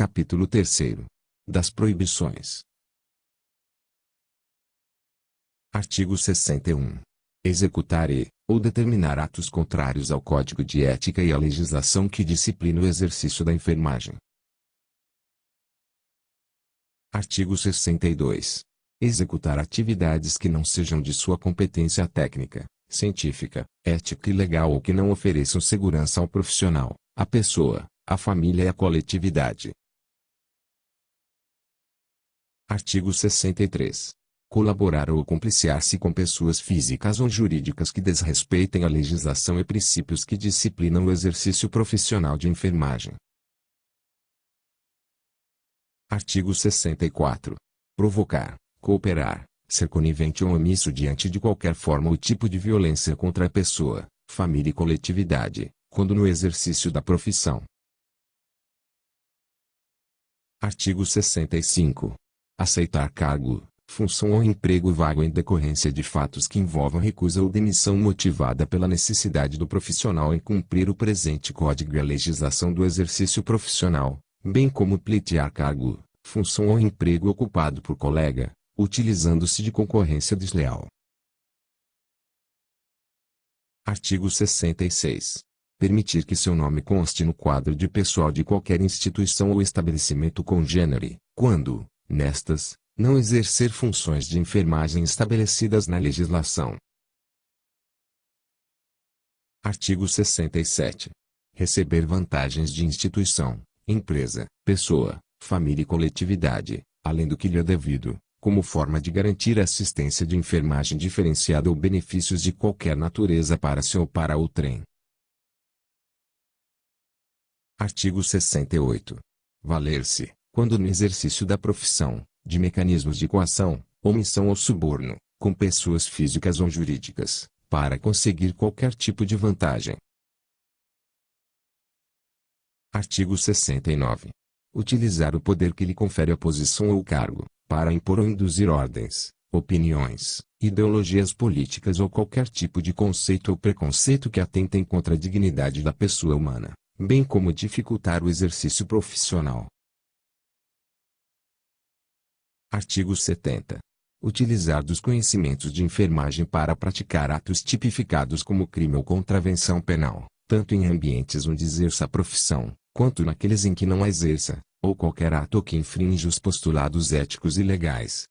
Capítulo 3º. Das proibições. Artigo 61. Executar ou determinar atos contrários ao Código de Ética e à legislação que disciplina o exercício da enfermagem. Artigo 62. Executar atividades que não sejam de sua competência técnica, científica, ética e legal ou que não ofereçam segurança ao profissional, à pessoa, à família e à coletividade. Artigo 63. Colaborar ou compliciar-se com pessoas físicas ou jurídicas que desrespeitem a legislação e princípios que disciplinam o exercício profissional de enfermagem. Artigo 64. Provocar, cooperar, ser conivente ou omisso diante de qualquer forma ou tipo de violência contra a pessoa, família e coletividade, quando no exercício da profissão. Artigo 65. Aceitar cargo, função ou emprego vago em decorrência de fatos que envolvam recusa ou demissão motivada pela necessidade do profissional em cumprir o presente Código e a legislação do exercício profissional, bem como pleitear cargo, função ou emprego ocupado por colega, utilizando-se de concorrência desleal. Artigo 66. Permitir que seu nome conste no quadro de pessoal de qualquer instituição ou estabelecimento congênere, quando, nestas, não exercer funções de enfermagem estabelecidas na legislação. Artigo 67. Receber vantagens de instituição, empresa, pessoa, família e coletividade, além do que lhe é devido, como forma de garantir assistência de enfermagem diferenciada ou benefícios de qualquer natureza para si ou para outrem. Artigo 68. Valer-se, quando no exercício da profissão, de mecanismos de coação, omissão ou suborno, com pessoas físicas ou jurídicas, para conseguir qualquer tipo de vantagem. Artigo 69. Utilizar o poder que lhe confere a posição ou o cargo, para impor ou induzir ordens, opiniões, ideologias políticas ou qualquer tipo de conceito ou preconceito que atentem contra a dignidade da pessoa humana, bem como dificultar o exercício profissional. Artigo 70. Utilizar dos conhecimentos de enfermagem para praticar atos tipificados como crime ou contravenção penal, tanto em ambientes onde exerça a profissão, quanto naqueles em que não a exerça, ou qualquer ato que infringe os postulados éticos e legais.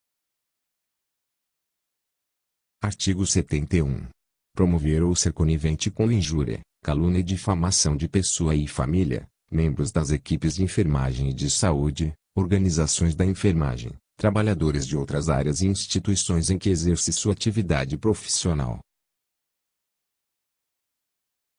Artigo 71. Promover ou ser conivente com injúria, calúnia e difamação de pessoa e família, membros das equipes de enfermagem e de saúde, organizações da enfermagem, trabalhadores de outras áreas e instituições em que exerce sua atividade profissional.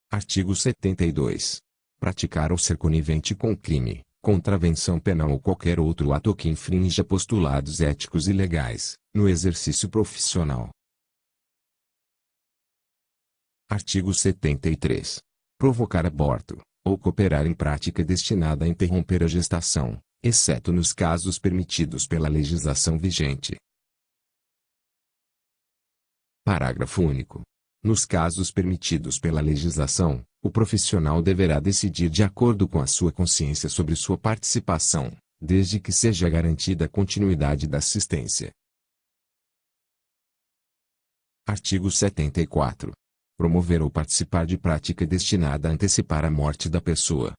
Artigo 72. Praticar ou ser conivente com crime, contravenção penal ou qualquer outro ato que infrinja postulados éticos e legais, no exercício profissional. Artigo 73. Provocar aborto, ou cooperar em prática destinada a interromper a gestação, exceto nos casos permitidos pela legislação vigente. Parágrafo único. Nos casos permitidos pela legislação, o profissional deverá decidir de acordo com a sua consciência sobre sua participação, desde que seja garantida a continuidade da assistência. Artigo 74. Promover ou participar de prática destinada a antecipar a morte da pessoa.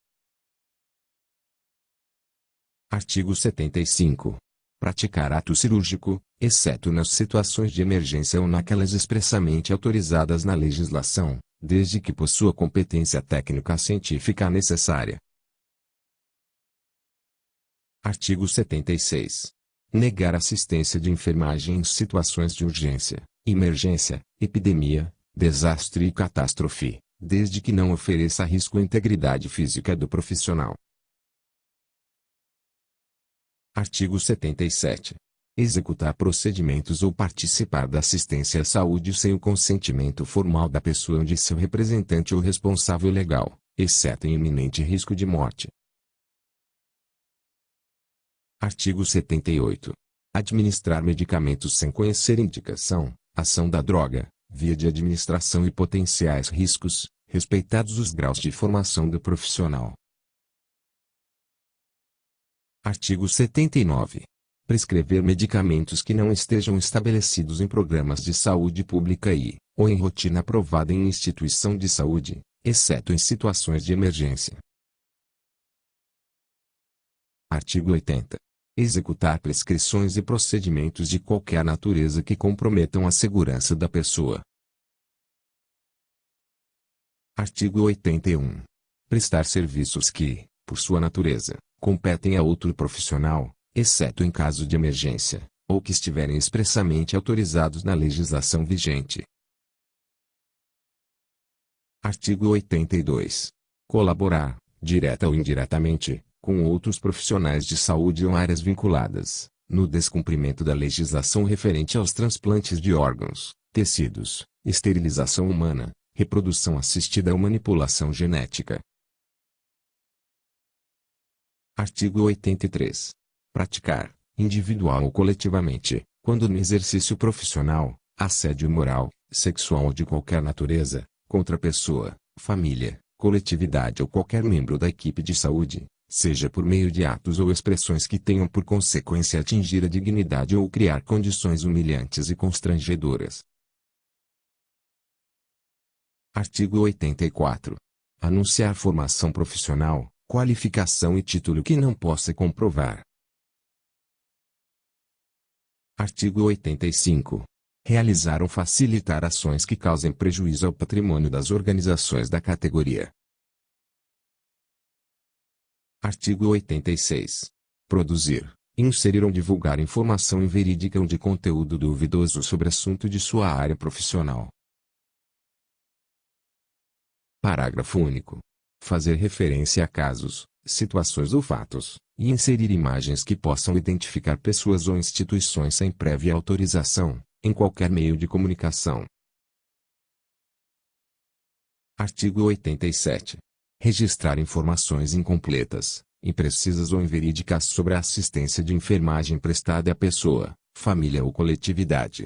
Artigo 75. Praticar ato cirúrgico, exceto nas situações de emergência ou naquelas expressamente autorizadas na legislação, desde que possua competência técnica científica necessária. Artigo 76. Negar assistência de enfermagem em situações de urgência, emergência, epidemia, desastre e catástrofe, desde que não ofereça risco à integridade física do profissional. Artigo 77. Executar procedimentos ou participar da assistência à saúde sem o consentimento formal da pessoa ou de seu representante ou responsável legal, exceto em iminente risco de morte. Artigo 78. Administrar medicamentos sem conhecer indicação, ação da droga, via de administração e potenciais riscos, respeitados os graus de formação do profissional. Artigo 79. Prescrever medicamentos que não estejam estabelecidos em programas de saúde pública ou em rotina aprovada em instituição de saúde, exceto em situações de emergência. Artigo 80. Executar prescrições e procedimentos de qualquer natureza que comprometam a segurança da pessoa. Artigo 81. Prestar serviços que, por sua natureza, competem a outro profissional, exceto em caso de emergência, ou que estiverem expressamente autorizados na legislação vigente. Artigo 82. Colaborar, direta ou indiretamente, com outros profissionais de saúde ou áreas vinculadas, no descumprimento da legislação referente aos transplantes de órgãos, tecidos, esterilização humana, reprodução assistida ou manipulação genética. Artigo 83. Praticar, individual ou coletivamente, quando no exercício profissional, assédio moral, sexual ou de qualquer natureza, contra pessoa, família, coletividade ou qualquer membro da equipe de saúde, seja por meio de atos ou expressões que tenham por consequência atingir a dignidade ou criar condições humilhantes e constrangedoras. Artigo 84. Anunciar formação profissional, qualificação e título que não possa comprovar. Artigo 85. Realizar ou facilitar ações que causem prejuízo ao patrimônio das organizações da categoria. Artigo 86. Produzir, inserir ou divulgar informação inverídica ou de conteúdo duvidoso sobre assunto de sua área profissional. Parágrafo único. Fazer referência a casos, situações ou fatos, e inserir imagens que possam identificar pessoas ou instituições sem prévia autorização, em qualquer meio de comunicação. Artigo 87. Registrar informações incompletas, imprecisas ou inverídicas sobre a assistência de enfermagem prestada à pessoa, família ou coletividade.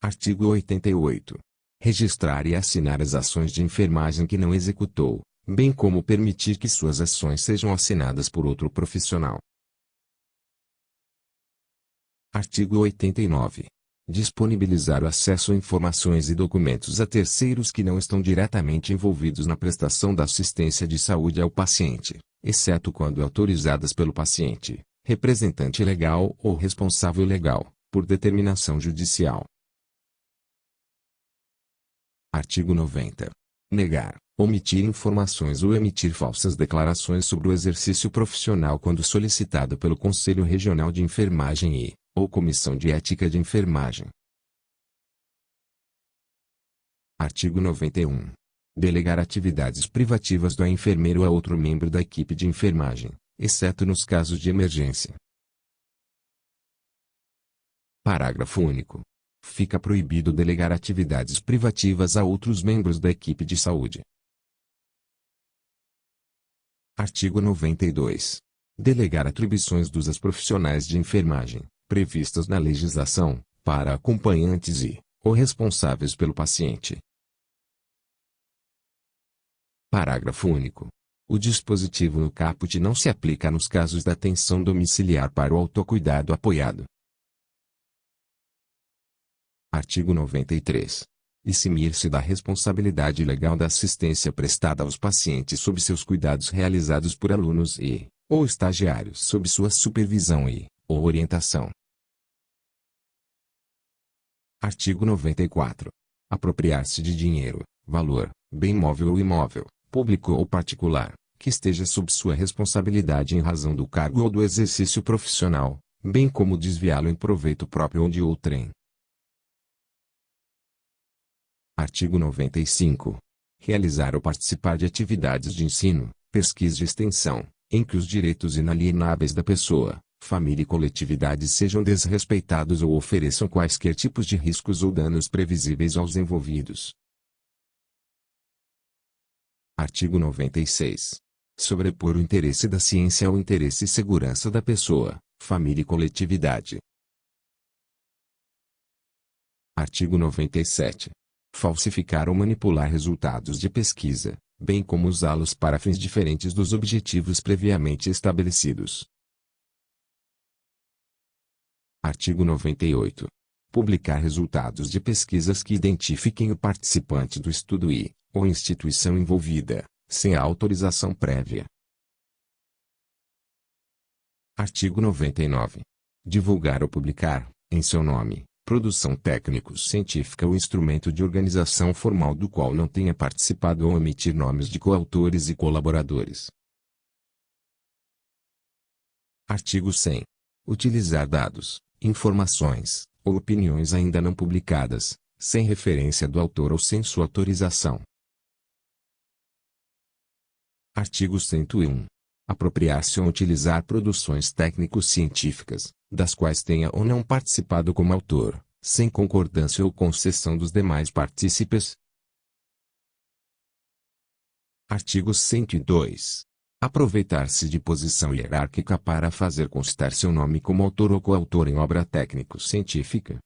Artigo 88. Registrar e assinar as ações de enfermagem que não executou, bem como permitir que suas ações sejam assinadas por outro profissional. Artigo 89. Disponibilizar o acesso a informações e documentos a terceiros que não estão diretamente envolvidos na prestação da assistência de saúde ao paciente, exceto quando autorizadas pelo paciente, representante legal ou responsável legal, por determinação judicial. Artigo 90. Negar, omitir informações ou emitir falsas declarações sobre o exercício profissional quando solicitado pelo Conselho Regional de Enfermagem ou Comissão de Ética de Enfermagem. Artigo 91. Delegar atividades privativas do enfermeiro a outro membro da equipe de enfermagem, exceto nos casos de emergência. Parágrafo único. Fica proibido delegar atividades privativas a outros membros da equipe de saúde. Artigo 92. Delegar atribuições dos profissionais de enfermagem, previstas na legislação, para acompanhantes ou responsáveis pelo paciente. Parágrafo único. O dispositivo no caput não se aplica nos casos da atenção domiciliar para o autocuidado apoiado. Artigo 93. Eximir-se da responsabilidade legal da assistência prestada aos pacientes sob seus cuidados realizados por alunos ou estagiários sob sua supervisão ou orientação. Artigo 94. Apropriar-se de dinheiro, valor, bem móvel ou imóvel, público ou particular, que esteja sob sua responsabilidade em razão do cargo ou do exercício profissional, bem como desviá-lo em proveito próprio ou de outrem. Artigo 95. Realizar ou participar de atividades de ensino, pesquisa e extensão, em que os direitos inalienáveis da pessoa, família e coletividade sejam desrespeitados ou ofereçam quaisquer tipos de riscos ou danos previsíveis aos envolvidos. Artigo 96. Sobrepor o interesse da ciência ao interesse e segurança da pessoa, família e coletividade. Artigo 97. Falsificar ou manipular resultados de pesquisa, bem como usá-los para fins diferentes dos objetivos previamente estabelecidos. Artigo 98. Publicar resultados de pesquisas que identifiquem o participante do estudo ou instituição envolvida, sem a autorização prévia. Artigo 99. Divulgar ou publicar, em seu nome, produção técnico-científica ou instrumento de organização formal do qual não tenha participado ou omitir nomes de coautores e colaboradores. Artigo 100. Utilizar dados, informações, ou opiniões ainda não publicadas, sem referência do autor ou sem sua autorização. Artigo 101. Apropriar-se ou utilizar produções técnico-científicas, das quais tenha ou não participado como autor, sem concordância ou concessão dos demais partícipes. Artigo 102. Aproveitar-se de posição hierárquica para fazer constar seu nome como autor ou coautor em obra técnico-científica,